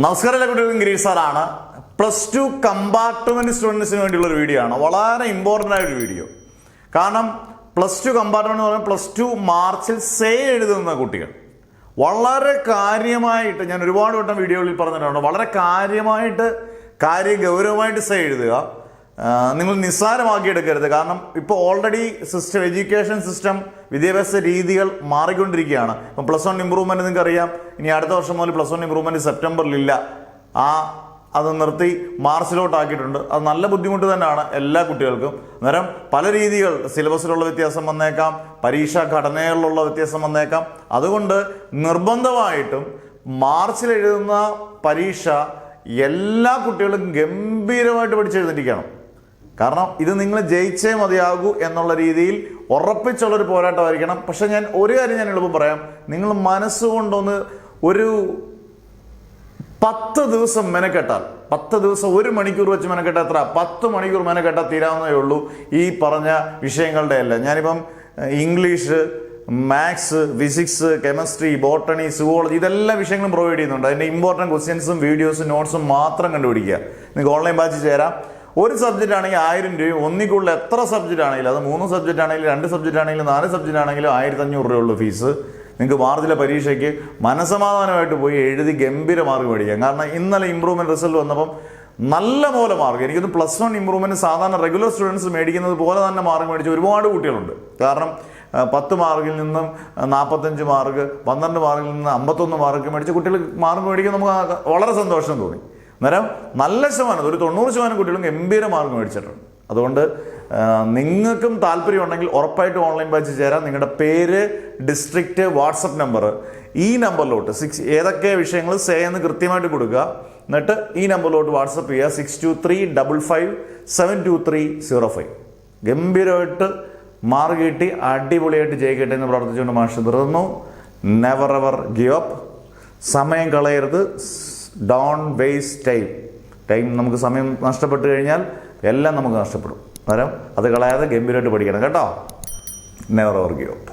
നമസ്കാരം എല്ലാ കുട്ടികൾക്കും ഗിരീഷ് സാറാണ്. +2 കമ്പാർട്ട്മെന്റ് സ്റ്റുഡൻസിന് വേണ്ടിയുള്ള ഒരു വീഡിയോ ആണ്. വളരെ ഇമ്പോർട്ടൻ്റ് ആയൊരു വീഡിയോ. കാരണം +2 കമ്പാർട്ട്മെന്റ് എന്ന് പറഞ്ഞാൽ +2 മാർച്ചിൽ സേ എഴുതുന്ന കുട്ടികൾ വളരെ കാര്യമായിട്ട്, ഞാൻ ഒരുപാട് വട്ടം വീഡിയോകളിൽ പറഞ്ഞിട്ടുണ്ട്, വളരെ ഗൗരവമായിട്ട് സേ എഴുതുക. നിങ്ങൾ നിസ്സാരമാക്കി എടുക്കരുത്. കാരണം ഇപ്പോൾ ഓൾറെഡി എഡ്യൂക്കേഷൻ സിസ്റ്റം, വിദ്യാഭ്യാസ രീതികൾ മാറിക്കൊണ്ടിരിക്കുകയാണ്. ഇപ്പം +1 ഇമ്പ്രൂവ്മെൻറ്റ് നിങ്ങൾക്ക് അറിയാം. ഇനി അടുത്ത വർഷം മുതൽ +1 ഇമ്പ്രൂവ്മെൻറ്റ് സെപ്റ്റംബറിലില്ല. അത് നിർത്തി മാർച്ചിലോട്ടാക്കിയിട്ടുണ്ട്. അത് നല്ല ബുദ്ധിമുട്ട് തന്നെയാണ് എല്ലാ കുട്ടികൾക്കും. അന്നേരം പല രീതികൾ, സിലബസിലുള്ള വ്യത്യാസം വന്നേക്കാം, പരീക്ഷാ ഘടനകളിലുള്ള വ്യത്യാസം വന്നേക്കാം. അതുകൊണ്ട് നിർബന്ധമായിട്ടും മാർച്ചിൽ എഴുതുന്ന പരീക്ഷ എല്ലാ കുട്ടികളും ഗംഭീരമായിട്ട് പഠിച്ചെഴുന്നേറ്റിരിക്കണം. കാരണം ഇത് നിങ്ങൾ ജയിച്ചേ മതിയാകൂ എന്നുള്ള രീതിയിൽ ഉറപ്പിച്ചുള്ളൊരു പോരാട്ടമായിരിക്കണം. പക്ഷെ ഒരു കാര്യം ഞാൻ എളുപ്പം പറയാം. നിങ്ങൾ മനസ്സുകൊണ്ടൊന്ന് ഒരു 10 ദിവസം മെനക്കെട്ടാൽ, 10 ദിവസം 1 മണിക്കൂർ വെച്ച് മെനക്കെട്ടാൽ എത്ര? 10 മണിക്കൂർ മെനക്കെട്ടാൽ തീരാവുന്നതേ ഉള്ളൂ ഈ പറഞ്ഞ വിഷയങ്ങളുടെ എല്ലാം. ഞാനിപ്പം English, maths, physics, chemistry, botany, zoology ഇതെല്ലാം വിഷയങ്ങളും പ്രൊവൈഡ് ചെയ്യുന്നുണ്ട്. അതിൻ്റെ ഇമ്പോർട്ടൻറ്റ് ക്വസ്റ്റ്യൻസും വീഡിയോസും നോട്ട്സും മാത്രം കണ്ടുപിടിക്കുക. നിങ്ങൾക്ക് ഓൺലൈൻ ബാച്ച് ചേരാം. ഒരു സബ്ജക്റ്റ് ആണെങ്കിൽ 1000 രൂപയും, ഒന്നിക്കുള്ള എത്ര സബ്ജക്റ്റ് ആണെങ്കിലും, അത് 3 സബ്ജക്റ്റ് ആണെങ്കിലും 2 സബ്ജക്റ്റ് ആണെങ്കിലും 4 സബ്ജക്റ്റ് ആണെങ്കിലും 1500 രൂപയുള്ള ഫീസ്. നിങ്ങൾക്ക് മാർച്ചിലെ പരീക്ഷയ്ക്ക് മനസമാധാനമായിട്ട് പോയി എഴുതി ഗംഭീര മാർക്ക് മേടിക്കാം. കാരണം ഇന്നലെ ഇമ്പ്രൂവ്മെന്റ് റിസൾട്ട് വന്നപ്പം നല്ല പോലെ മാർക്ക്, എനിക്കൊന്ന് +1 ഇമ്പ്രൂവ്മെന്റ് സാധാരണ റെഗുലർ സ്റ്റുഡൻസ് മേടിക്കുന്നത് പോലെ തന്നെ മാർക്ക് മേടിച്ച ഒരുപാട് കുട്ടികളുണ്ട്. കാരണം 10 മാർക്കിൽ നിന്നും 45 മാർക്ക്, 12 മാർക്കിൽ നിന്ന് 51 മാർക്ക് മേടിച്ച കുട്ടികൾ മാർക്ക് മേടിക്കാൻ നമുക്ക് വളരെ സന്തോഷം തോന്നി. അന്നേരം നല്ല ശതമാനം, ഒരു 90% കുട്ടികളും ഗംഭീര മാർക്ക് മേടിച്ചിട്ടുണ്ട്. അതുകൊണ്ട് നിങ്ങൾക്കും താല്പര്യമുണ്ടെങ്കിൽ ഉറപ്പായിട്ടും ഓൺലൈൻ ബാച്ച് ചേരാം. നിങ്ങളുടെ പേര്, ഡിസ്ട്രിക്റ്റ്, വാട്സപ്പ് നമ്പർ ഈ നമ്പറിലോട്ട് ഏതൊക്കെ വിഷയങ്ങൾ സേ എന്ന് കൃത്യമായിട്ട് കൊടുക്കുക. എന്നിട്ട് ഈ നമ്പറിലോട്ട് വാട്സപ്പ് ചെയ്യുക 6235572305. ഗംഭീരമായിട്ട് മാർക്ക് കിട്ടി അടിപൊളിയായിട്ട് ജയിക്കട്ടെ എന്ന് പ്രാർത്ഥിച്ചുകൊണ്ട് മാഷ് നിർത്തുന്നു. Never ever give up. സമയം കളയരുത്. Don't waste time. നമുക്ക് സമയം നഷ്ടപ്പെട്ടു കഴിഞ്ഞാൽ എല്ലാം നമുക്ക് നഷ്ടപ്പെടും. അന്നേരം അത് കളയാതെ ഗംഭീരമായിട്ട് പഠിക്കണം കേട്ടോ. Never ever give up.